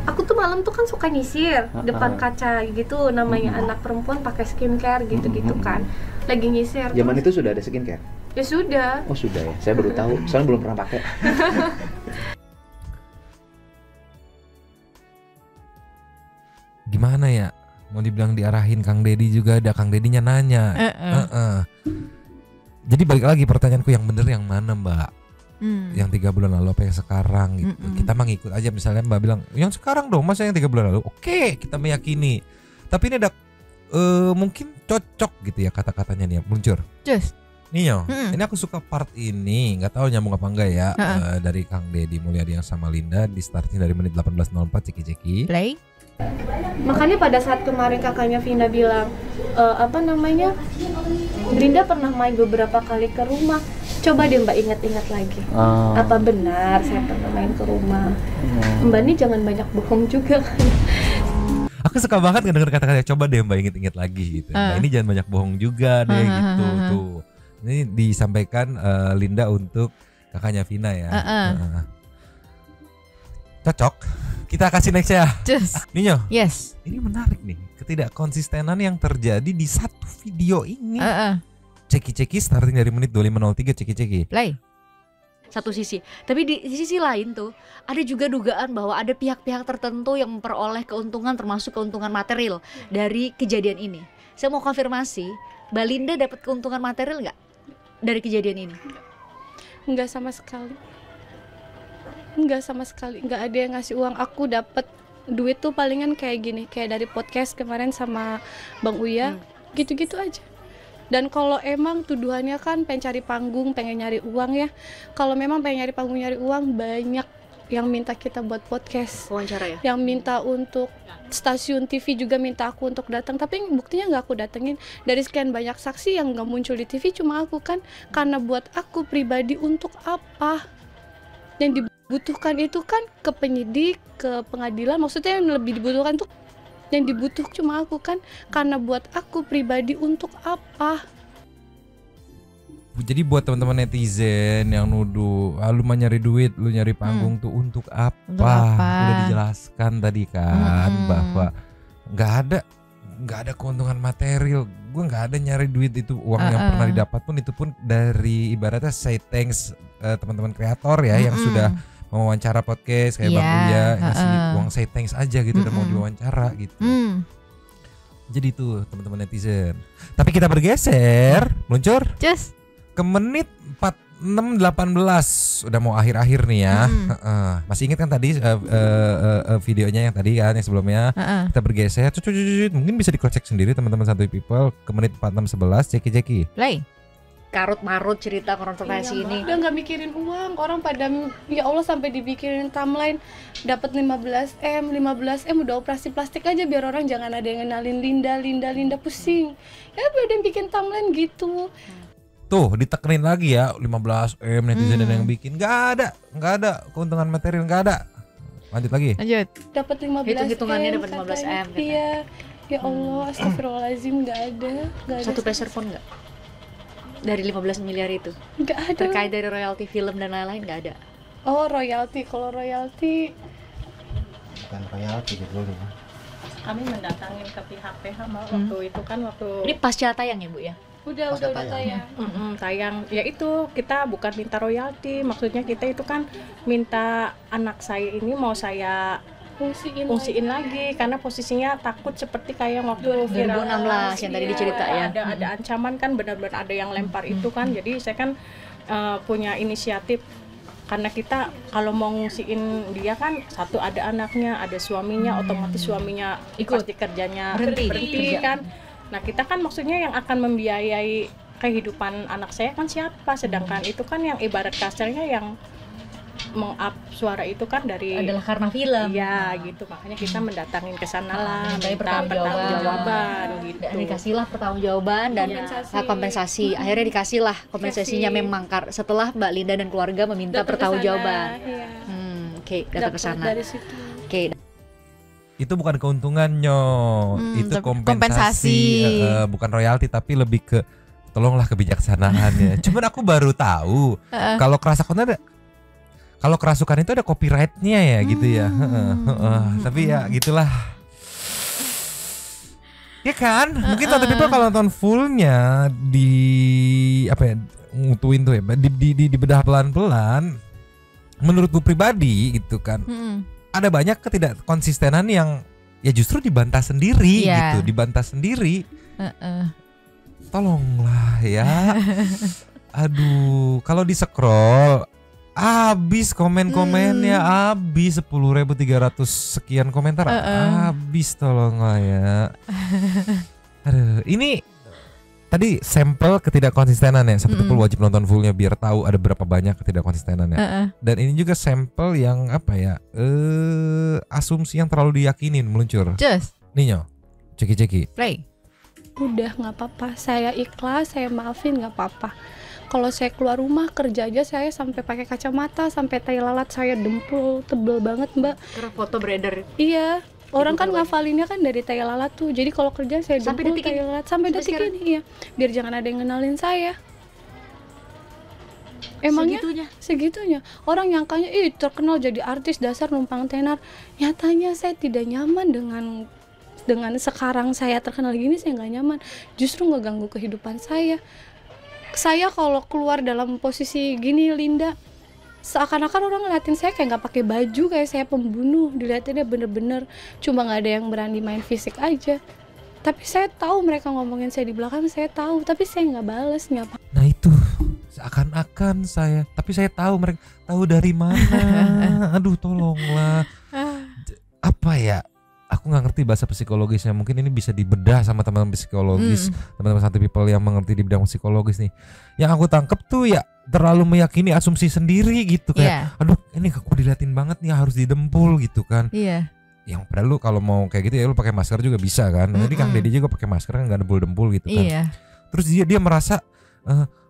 Speaker 16: aku tuh malam tuh kan suka nyisir depan kaca gitu, namanya anak perempuan pakai skincare gitu-gitu kan, lagi nyisir.
Speaker 7: Zaman itu sudah ada skincare?
Speaker 16: Ya sudah.
Speaker 7: Oh sudah ya, saya baru tahu, soalnya belum pernah pakai.
Speaker 3: Gimana ya? Mau dibilang diarahin Kang Deddy juga ada, Kang Dedinya nanya. Jadi balik lagi pertanyaanku, yang bener yang mana Mbak? Yang 3 bulan lalu apa yang sekarang gitu. Kita mah ngikut aja, misalnya Mbak bilang yang sekarang dong, masa yang 3 bulan lalu? Oke, kita meyakini. Tapi ini ada mungkin cocok gitu ya kata-katanya nih muncul. Nio, ini aku suka part ini, nggak tahu nyambung apa enggak ya, dari Kang Deddy Mulyadi yang sama Linda di starting dari menit 18.04 ceki-ceki.
Speaker 8: Play.
Speaker 16: Makanya pada saat kemarin kakaknya Vina bilang Brinda pernah main beberapa kali ke rumah. Coba deh Mbak ingat-ingat lagi. Apa benar saya pernah main ke rumah? Mbak ini jangan banyak bohong juga kan.
Speaker 3: Aku suka banget ngedenger kata-kata coba deh Mbak inget-inget lagi gitu. Mbak ini jangan banyak bohong juga deh gitu tuh. Ini disampaikan Linda untuk kakaknya Vina ya. Cocok. Kita kasih next ya. Ninyo.
Speaker 8: Yes.
Speaker 3: Ini menarik nih, ketidakkonsistenan yang terjadi di satu video ini. Ceki-ceki starting dari menit 25.03 ceki-ceki.
Speaker 5: Play. Satu sisi. Tapi di sisi lain tuh ada juga dugaan bahwa ada pihak-pihak tertentu yang memperoleh keuntungan, termasuk keuntungan material dari kejadian ini. Saya mau konfirmasi, Mbak Linda dapat keuntungan material nggak dari kejadian ini?
Speaker 4: Enggak sama sekali. Enggak sama sekali, enggak ada yang ngasih uang. Aku dapat duit tuh palingan kayak gini, kayak dari podcast kemarin sama Bang Uya, gitu-gitu aja. Dan kalau emang tuduhannya kan pengen cari panggung, pengen nyari uang ya. Kalau memang pengen nyari panggung, nyari uang, banyak yang minta kita buat podcast,
Speaker 5: wawancara ya.
Speaker 4: Yang minta untuk stasiun TV juga minta aku untuk datang, tapi buktinya nggak aku datengin. Dari sekian banyak saksi yang nggak muncul di TV cuma aku kan, karena buat aku pribadi untuk apa? Yang dibutuhkan itu kan ke penyidik, ke pengadilan, maksudnya yang lebih dibutuhkan tuh yang dibutuhkan cuma aku kan, karena buat aku pribadi untuk apa?
Speaker 3: Jadi buat teman-teman netizen yang nuduh, lu mah nyari duit, lu nyari panggung tuh untuk apa? Udah dijelaskan tadi kan bahwa nggak ada keuntungan material. Gue nggak ada nyari duit, itu uang yang pernah didapat pun itu pun dari ibaratnya say thanks teman-teman kreator ya yang sudah mewawancara podcast kayak Bang Uya, ngasih uang say thanks aja gitu udah mau diwawancara gitu. Jadi itu teman-teman netizen. Tapi kita bergeser, meluncur ke menit 46.18, udah mau akhir-akhir nih ya. Masih ingat kan tadi videonya yang tadi kan yang sebelumnya. Kita bergeser, mungkin bisa dikocek sendiri teman-teman Santuy People ke menit 46.11 ceki-ceki.
Speaker 5: Play. Karut-marut cerita kontroversi ini.
Speaker 4: Udah nggak mikirin uang, orang pada ya Allah sampai dibikirin timeline dapat 15M udah operasi plastik aja biar orang jangan ada yang kenalin Linda pusing. Ya biar yang bikin timeline gitu.
Speaker 3: Tuh ditekenin lagi ya 15M netizen yang bikin nggak ada keuntungan material, nggak ada. Lanjut lagi.
Speaker 4: Dapat 15M.
Speaker 5: Hitungannya dapat 15M.
Speaker 4: Iya. Ya Allah, astagfirullahaladzim, nggak ada.
Speaker 5: Satu peser pun nggak dari 15 miliar itu?
Speaker 4: Nggak ada.
Speaker 5: Terkait dari royalti film dan lain-lain nggak ada?
Speaker 4: Oh royalti, kalau royalti
Speaker 2: bukan royalti gitu loh.
Speaker 17: Kami mendatangin ke pihak PH waktu itu kan
Speaker 5: ini pasca tayang ya Bu ya?
Speaker 4: Udah tayang.
Speaker 17: Tayang ya itu kita bukan minta royalti, maksudnya kita itu kan minta anak saya ini mau saya fungsiin lagi karena posisinya takut seperti kayak waktu
Speaker 5: 2016 yang tadi dicerita ya.
Speaker 17: Ada ancaman kan, benar-benar ada yang lempar itu kan. Jadi saya kan punya inisiatif karena kita kalau mau ngungsiin dia kan satu ada anaknya, ada suaminya, otomatis suaminya pasti kerjanya berhenti kan. Nah kita kan maksudnya yang akan membiayai kehidupan anak saya kan siapa, sedangkan itu kan yang ibarat kasarnya yang meng-up suara itu kan dari
Speaker 5: adalah karena film.
Speaker 17: Iya gitu, makanya kita mendatangin ke sana lah, minta pertanggungjawaban gitu.
Speaker 5: Dan dikasihlah pertanggungjawaban dan kompensasi. Akhirnya dikasihlah kompensasinya memang setelah Mbak Linda dan keluarga meminta pertanggungjawaban. Oke, datang ke sana. Oke.
Speaker 3: Itu bukan keuntungannya, itu kompensasi. Bukan royalti tapi lebih ke tolonglah kebijaksanaannya. Cuman aku baru tahu kalau kerasa konten kalau kerasukan itu ada copyrightnya ya gitu ya. Tapi ya gitulah. Ya kan, mungkin Tante Pipa kalau nonton fullnya di apa ya, ngutuin tuh ya, di bedah pelan-pelan. Menurutku pribadi gitu kan, ada banyak ketidakkonsistenan yang ya justru dibantah sendiri gitu, dibantah sendiri. Tolonglah ya. Aduh, kalau di scroll habis komen-komennya, habis 10.300 sekian komentar, habis, tolonglah ya. Aduh, ini tadi sampel ketidakkonsistenan ya. Satu people wajib nonton fullnya biar tahu ada berapa banyak ketidakkonsistenan ya. Dan ini juga sampel yang apa ya, asumsi yang terlalu diyakinin meluncur.
Speaker 8: Just
Speaker 3: Ninyo, ceki-ceki.
Speaker 8: Play.
Speaker 4: Udah nggak apa-apa, saya ikhlas, saya maafin nggak apa-apa. Kalau saya keluar rumah kerja aja saya sampai pakai kacamata, sampai tai lalat saya dempul tebel banget Mbak.
Speaker 5: Karena foto beredar.
Speaker 4: Iya, orang kan ngafalinnya kan dari tai lalat tuh. Jadi kalau kerja saya
Speaker 5: Sampai
Speaker 4: dempul tai lalat sampai detik ini ya. Biar jangan ada yang ngenalin saya. Emangnya segitunya. Orang nyangkanya terkenal jadi artis dasar numpang tenar. Nyatanya saya tidak nyaman dengan sekarang saya terkenal gini, saya nggak nyaman. Justru ngeganggu kehidupan saya. Saya kalau keluar dalam posisi gini Linda, seakan-akan orang ngeliatin saya kayak nggak pakai baju, kayak saya pembunuh. Dilihatinnya bener-bener cuma nggak ada yang berani main fisik aja. Tapi saya tahu mereka ngomongin saya di belakang, saya tahu, tapi saya nggak bales nyapa.
Speaker 3: Nah itu seakan-akan saya, tapi saya tahu mereka tahu dari mana. Aduh, tolonglah. Apa ya? Aku nggak ngerti bahasa psikologisnya. Mungkin ini bisa dibedah sama teman-teman psikologis, teman-teman Santai People yang mengerti di bidang psikologis nih. Yang aku tangkep tuh ya terlalu meyakini asumsi sendiri gitu kayak, aduh ini aku diliatin banget nih, harus didempul gitu kan. Yang padahal lu kalau mau kayak gitu ya lu pakai masker juga bisa kan. Jadi Kang Deddy juga pakai masker kan nggak dempul-dempul gitu kan. Terus dia merasa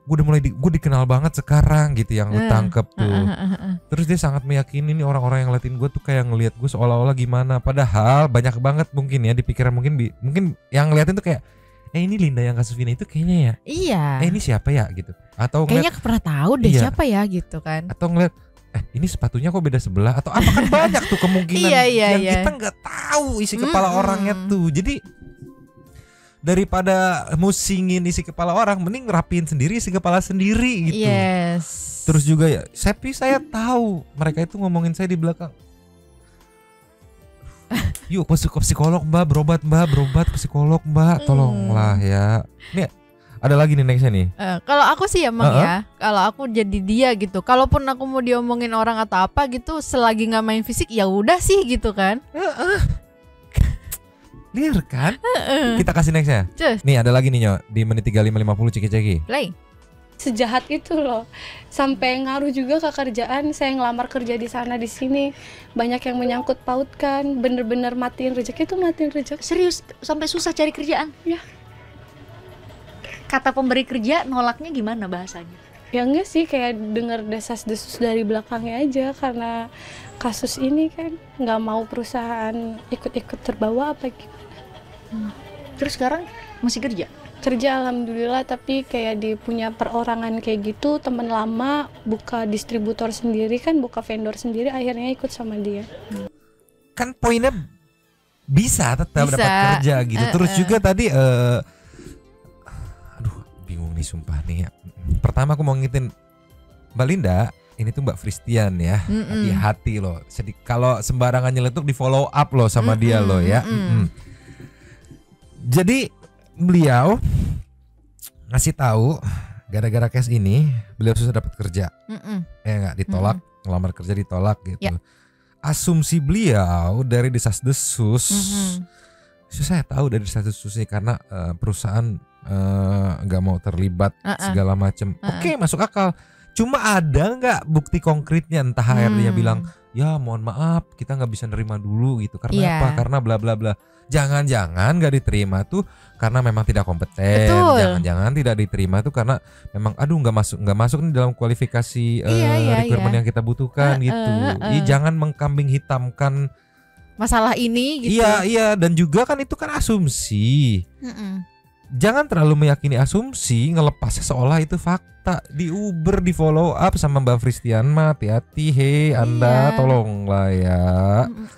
Speaker 3: gue dikenal banget sekarang gitu yang lu tangkep tuh. Terus dia sangat meyakini nih orang-orang yang ngeliatin gue tuh kayak ngeliat gue seolah-olah gimana. Padahal banyak banget mungkin ya di pikiran mungkin yang ngeliatin tuh kayak ini Linda yang kasus Vina itu kayaknya ya.
Speaker 8: Iya.
Speaker 3: Ini siapa ya gitu. Atau
Speaker 8: kayaknya pernah tahu deh siapa ya gitu kan.
Speaker 3: Atau ngeliat ini sepatunya kok beda sebelah. Atau apa kan banyak tuh kemungkinan yang kita nggak tahu isi kepala orangnya tuh. Jadi daripada musingin isi kepala orang, mending rapiin sendiri isi kepala sendiri gitu. Terus juga ya, saya tahu mereka itu ngomongin saya di belakang. Yuk ke psikolog mbak, berobat ke psikolog mbak, tolonglah ya. Nih ada lagi nih nextnya nih.
Speaker 8: Kalau aku sih emang ya, kalau aku jadi dia gitu, kalaupun aku mau diomongin orang atau apa gitu, selagi nggak main fisik ya udah sih gitu kan.
Speaker 3: Clear kan? Kita kasih nextnya. Nih ada lagi nih Nyo, di menit 35:50 ceki-ceki.
Speaker 8: Play.
Speaker 4: Sejahat itu loh, sampai ngaruh juga ke kerjaan. Saya ngelamar kerja di sana di sini, banyak yang menyangkut pautkan, bener-bener matiin rezeki itu matiin rezeki.
Speaker 5: Serius sampai susah cari kerjaan?
Speaker 4: Ya.
Speaker 5: Kata pemberi kerja nolaknya gimana bahasanya?
Speaker 4: Ya enggak sih, kayak denger desas-desus dari belakangnya aja karena kasus ini kan nggak mau perusahaan ikut-ikut terbawa apa gimana.
Speaker 5: Terus sekarang masih kerja?
Speaker 4: Kerja alhamdulillah, tapi kayak di punya perorangan kayak gitu, teman lama buka distributor sendiri kan, buka vendor sendiri, akhirnya ikut sama dia.
Speaker 3: Kan poinnya bisa tetap dapat kerja gitu. Terus juga tadi aduh bingung nih sumpah nih ya. Pertama aku mau ngingetin Mbak Linda, ini tuh Mbak Fristian ya. Hati-hati loh. Kalau sembarangan nyeletuk di follow up loh sama dia loh ya. Jadi beliau ngasih tahu gara-gara case ini beliau susah dapat kerja. Ya nggak, ditolak, ngelamar kerja ditolak gitu. Asumsi beliau dari desas-desus. Saya tahu dari desas-desus ini karena perusahaan nggak mau terlibat segala macam. Oke, masuk akal. Cuma ada nggak bukti konkretnya, entah HRD-nya bilang ya mohon maaf kita nggak bisa nerima dulu gitu karena apa, karena bla bla bla. Jangan-jangan nggak diterima tuh karena memang tidak kompeten. Jangan-jangan tidak diterima tuh karena memang nggak masuk nih dalam kualifikasi requirement yang kita butuhkan gitu. Jangan mengkambing hitamkan
Speaker 8: masalah ini gitu.
Speaker 3: Iya, dan juga kan itu kan asumsi. jangan terlalu meyakini asumsi, ngelepasnya seolah itu fakta. Di Uber di follow up sama Mbak Fristian mah hati-hati, Anda tolonglah ya.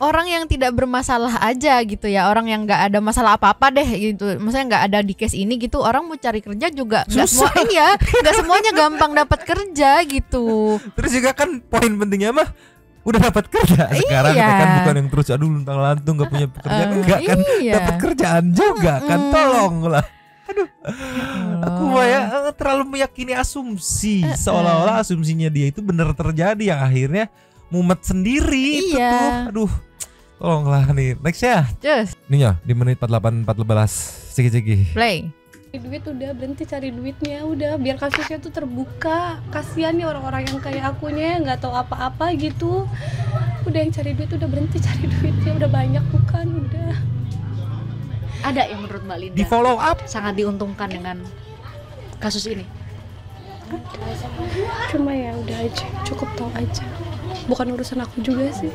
Speaker 8: Orang yang tidak bermasalah aja gitu ya, orang yang nggak ada masalah apa-apa deh gitu, maksudnya nggak ada di case ini gitu, orang mau cari kerja juga nggak semua nggak semuanya gampang dapat kerja gitu.
Speaker 3: Terus juga kan poin pentingnya mah udah dapat kerja sekarang kan, bukan yang terus aduh luntang lantung nggak punya pekerjaan, enggak kan, dapat kerjaan juga kan, tolonglah. Aduh, aku ya terlalu meyakini asumsi, seolah-olah asumsinya dia itu benar terjadi, yang akhirnya mumet sendiri itu tuh. Aduh, tolonglah nih, next ya. Nih ya di menit 48-14 ciki-ciki.
Speaker 8: Play.
Speaker 16: Duit udah berhenti cari duitnya, udah biar kasusnya tuh terbuka. Kasihan nih orang-orang yang kayak akunya nggak tahu apa-apa gitu. Udah yang cari duit udah berhenti cari duitnya, udah banyak bukan, udah.
Speaker 5: Ada yang menurut Mbak Linda
Speaker 3: di follow up
Speaker 5: sangat diuntungkan dengan kasus ini?
Speaker 16: Cuma ya udah aja, cukup tahu aja. Bukan urusan aku juga sih.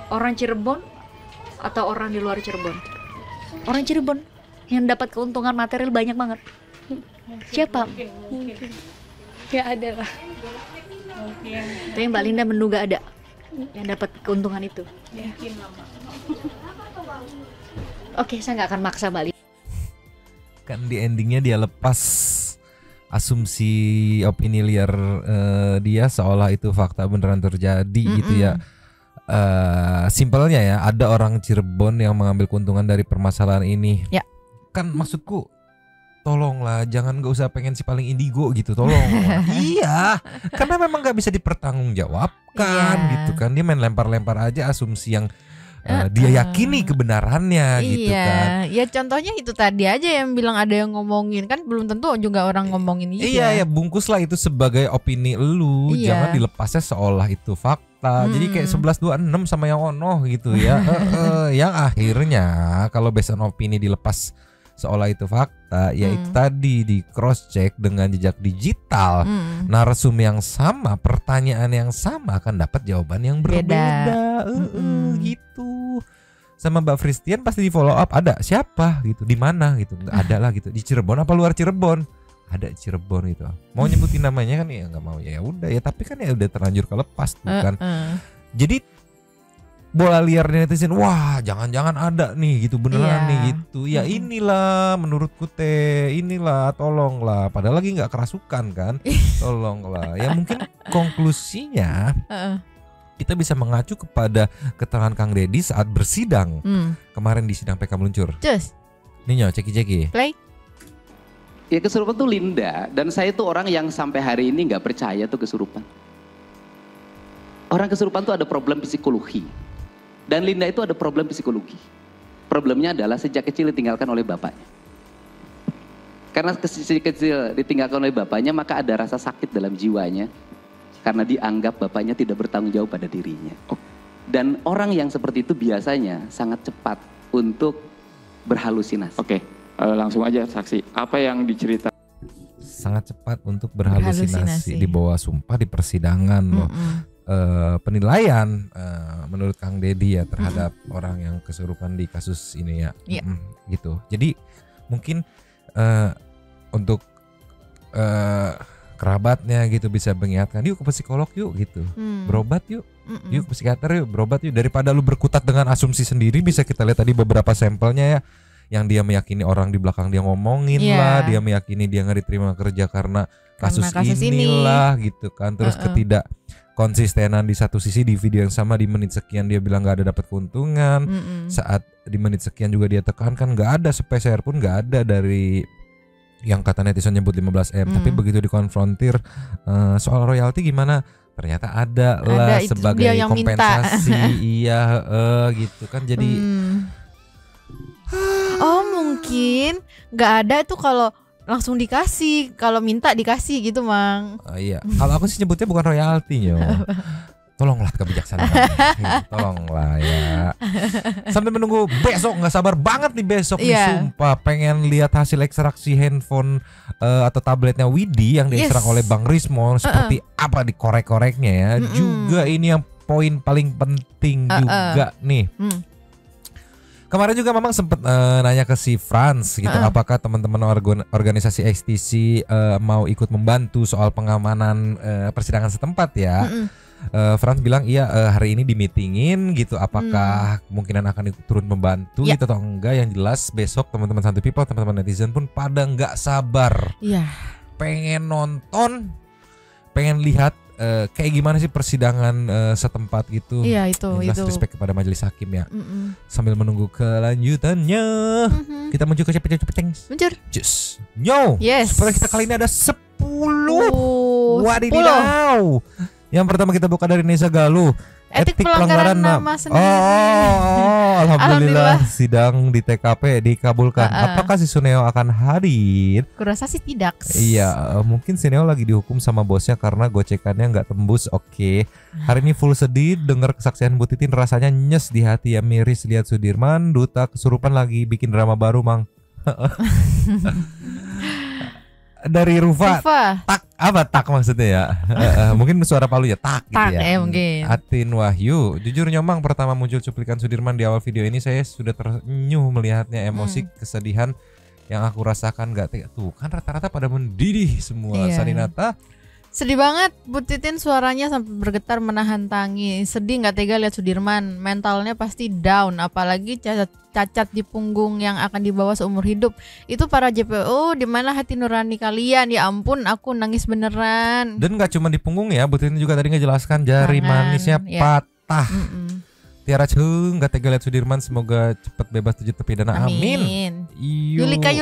Speaker 5: Orang Cirebon atau orang di luar Cirebon? Orang Cirebon yang dapat keuntungan material banyak banget. Siapa?
Speaker 16: Mungkin. Ya ada lah.
Speaker 5: Tapi Mbak Linda menduga ada yang dapat keuntungan itu. Oke, saya nggak akan maksa Mbak Linda.
Speaker 3: Kan di endingnya dia lepas asumsi opini liar dia seolah itu fakta beneran terjadi gitu ya. Simpelnya ya, ada orang Cirebon yang mengambil keuntungan dari permasalahan ini.
Speaker 8: Ya.
Speaker 3: Kan maksudku, tolonglah jangan nggak usah pengen si paling indigo gitu, tolong. Iya, karena memang nggak bisa dipertanggungjawabkan gitu kan. Dia main lempar-lempar aja asumsi yang dia yakini kebenarannya gitu kan.
Speaker 8: Ya contohnya itu tadi aja yang bilang ada yang ngomongin, kan belum tentu juga orang ngomongin juga.
Speaker 3: Iya ya, bungkuslah itu sebagai opini lu, jangan dilepasnya seolah itu fakta. Jadi kayak 1126 sama yang ono gitu ya. Yang akhirnya kalau based on opini dilepas seolah itu fakta, ya itu tadi di cross check dengan jejak digital, narsum yang sama, pertanyaan yang sama akan dapat jawaban yang berbeda. Gitu. Sama Mbak Fristian pasti di follow up, ada siapa gitu, di mana gitu, nggak ada lah gitu, di Cirebon apa luar Cirebon, ada Cirebon gitu. Mau nyebutin namanya kan ya nggak mau, ya udah ya, tapi kan ya udah terlanjur kelepas tuh kan. Jadi bola liar netizen, wah jangan-jangan ada nih gitu, beneran nih gitu. Ya inilah menurutku inilah, tolonglah. Padahal lagi nggak kerasukan kan, tolonglah. Ya mungkin konklusinya kita bisa mengacu kepada keterangan Kang Deddy saat bersidang kemarin di sidang PK Meluncur. Nih ceki-ceki.
Speaker 8: Play.
Speaker 7: Ya kesurupan tuh Linda, dan saya tuh orang yang sampai hari ini nggak percaya tuh kesurupan. Orang kesurupan tuh ada problem psikologi. Dan Linda itu ada problem psikologi. Problemnya adalah sejak kecil ditinggalkan oleh bapaknya. Karena sejak kecil ditinggalkan oleh bapaknya, maka ada rasa sakit dalam jiwanya. Karena dianggap bapaknya tidak bertanggung jawab pada dirinya. Dan orang yang seperti itu biasanya sangat cepat untuk berhalusinasi.
Speaker 18: Oke, langsung aja saksi. Apa yang diceritakan?
Speaker 3: Sangat cepat untuk berhalusinasi. Di bawah sumpah di persidangan loh. Penilaian menurut Kang Deddy ya terhadap orang yang kesurupan di kasus ini ya, gitu. Jadi mungkin untuk kerabatnya gitu bisa mengingatkan, yuk ke psikolog yuk gitu, berobat yuk, yuk ke psikiater yuk, berobat yuk, daripada lu berkutat dengan asumsi sendiri. Bisa kita lihat tadi beberapa sampelnya ya, yang dia meyakini orang di belakang dia ngomongin lah, dia meyakini dia nggak diterima kerja karena kasus inilah gitu kan. Terus ketidak konsistenan di satu sisi, di video yang sama di menit sekian dia bilang nggak ada dapat keuntungan, saat di menit sekian juga dia tekankan nggak ada sepeser pun, nggak ada dari yang kata netizen nyebut 15M. Tapi begitu dikonfrontir soal royalti gimana, ternyata ada lah sebagai kompensasi. Iya gitu kan. Jadi
Speaker 8: mungkin nggak ada tuh kalau langsung dikasih, kalau minta dikasih gitu Mang.
Speaker 3: Iya, kalau aku sih nyebutnya bukan royalti yo. Tolonglah kebijaksanaan, tolonglah ya. Sambil menunggu besok, nggak sabar banget nih besok nih, sumpah pengen lihat hasil ekstraksi handphone atau tabletnya Widi yang diekstrak oleh Bang Rismo, seperti apa dikorek-koreknya ya. Juga ini yang poin paling penting juga nih. Kemarin juga Mamang sempat nanya ke si Franz gitu, apakah teman-teman organisasi XTC mau ikut membantu soal pengamanan persidangan setempat ya. Franz bilang iya, hari ini di-meetingin gitu, apakah kemungkinan akan ikut turun membantu gitu atau enggak. Yang jelas besok teman-teman Santuy People, teman-teman netizen pun pada nggak sabar, pengen nonton, pengen lihat kayak gimana sih persidangan setempat gitu.
Speaker 8: Iya, itu.
Speaker 3: Respect kepada majelis hakim ya. Sambil menunggu kelanjutannya, kita menuju ke cepet-cepet Just Seperti kita kali ini ada 10. Wadidaw. Yang pertama kita buka dari Neza Galuh.
Speaker 8: Etik pelanggaran nama sendiri.
Speaker 3: Alhamdulillah sidang di TKP dikabulkan. Apakah si Suneo akan hadir?
Speaker 8: Kurasa sih tidak.
Speaker 3: Iya, mungkin Suneo lagi dihukum sama bosnya karena gocekannya nggak tembus. Oke. Hari ini full sedih dengar kesaksian Bu Titin, rasanya nyes di hati ya, miris lihat Sudirman duta kesurupan lagi bikin drama baru, Mang. Dari Rufa. Tak maksudnya ya. Mungkin suara Palu ya, tak gitu ya.
Speaker 8: Mungkin.
Speaker 3: Atin Wahyu, jujur Nyomang, pertama muncul cuplikan Sudirman di awal video ini saya sudah terenyuh melihatnya, emosi kesedihan yang aku rasakan gak tega. Tuh kan rata-rata pada mendidih semua. Saninata
Speaker 8: sedih banget, Bu Titin suaranya sampai bergetar menahan tangis. Sedih nggak tega lihat Sudirman, mentalnya pasti down, apalagi cacat di punggung yang akan dibawa seumur hidup. Itu para JPO, di mana hati nurani kalian? Ya ampun, aku nangis beneran.
Speaker 3: Dan nggak cuma di punggung ya, Bu Titin juga tadi ngejelaskan jari manisnya patah. Tiara Chung, gak tega lihat Sudirman, semoga cepat bebas 7 terpidana. Amin.
Speaker 8: Yulika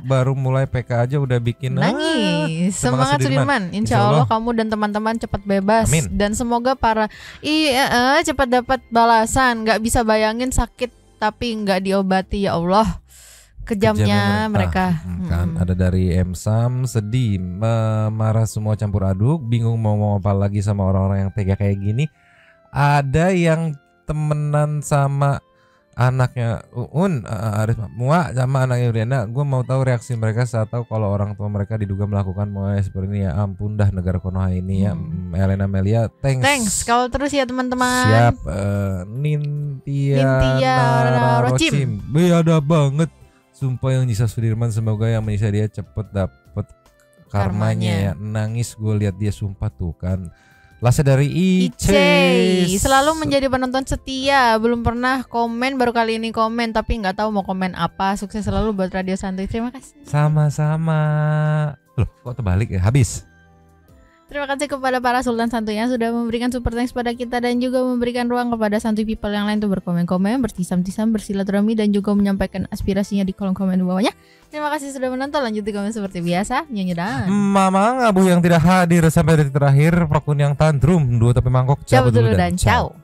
Speaker 3: baru mulai PK aja udah bikin
Speaker 8: nangis. Semangat Sudirman. Insya Allah kamu dan teman-teman cepat bebas.
Speaker 3: Amin.
Speaker 8: Dan semoga para cepat dapat balasan. Gak bisa bayangin sakit tapi gak diobati, ya Allah. Kejamnya mereka.
Speaker 3: Kan ada dari M Sam, sedih, marah semua campur aduk, bingung mau apa lagi sama orang-orang yang tega kayak gini. Ada yang temenan sama anaknya Arif Mua sama anaknya Uriana. Gue mau tahu reaksi mereka saat tahu kalau orang tua mereka diduga melakukan mulai seperti ini. Ya ampun dah negara Konoha ini ya. Elena Melia, thanks
Speaker 8: kalau terus ya teman-teman.
Speaker 3: Siap. Nintia Rochim, beda banget sumpah yang nyisa Sudirman, semoga yang menyisa dia cepet dapet karmanya ya. Nangis gue lihat dia, sumpah tuh kan. Lasa dari Ice,
Speaker 8: selalu menjadi penonton setia, belum pernah komen, baru kali ini komen, tapi nggak tahu mau komen apa. Sukses selalu buat Radio Santuy, terima kasih.
Speaker 3: Sama-sama. Loh, kok terbalik ya? Habis.
Speaker 8: Terima kasih kepada para Sultan Santuy yang sudah memberikan super thanks pada kita dan juga memberikan ruang kepada Santuy People yang lain untuk berkomen-komen, bertisam-tisam, bersilaturahmi dan juga menyampaikan aspirasinya di kolom komen di bawahnya. Terima kasih sudah menonton. Lanjut di komen seperti biasa. Nyanyi dan
Speaker 3: Mamang Abu yang tidak hadir sampai detik terakhir, Pakun yang tantrum, 2 tapi mangkok cabut dulu dan ciao.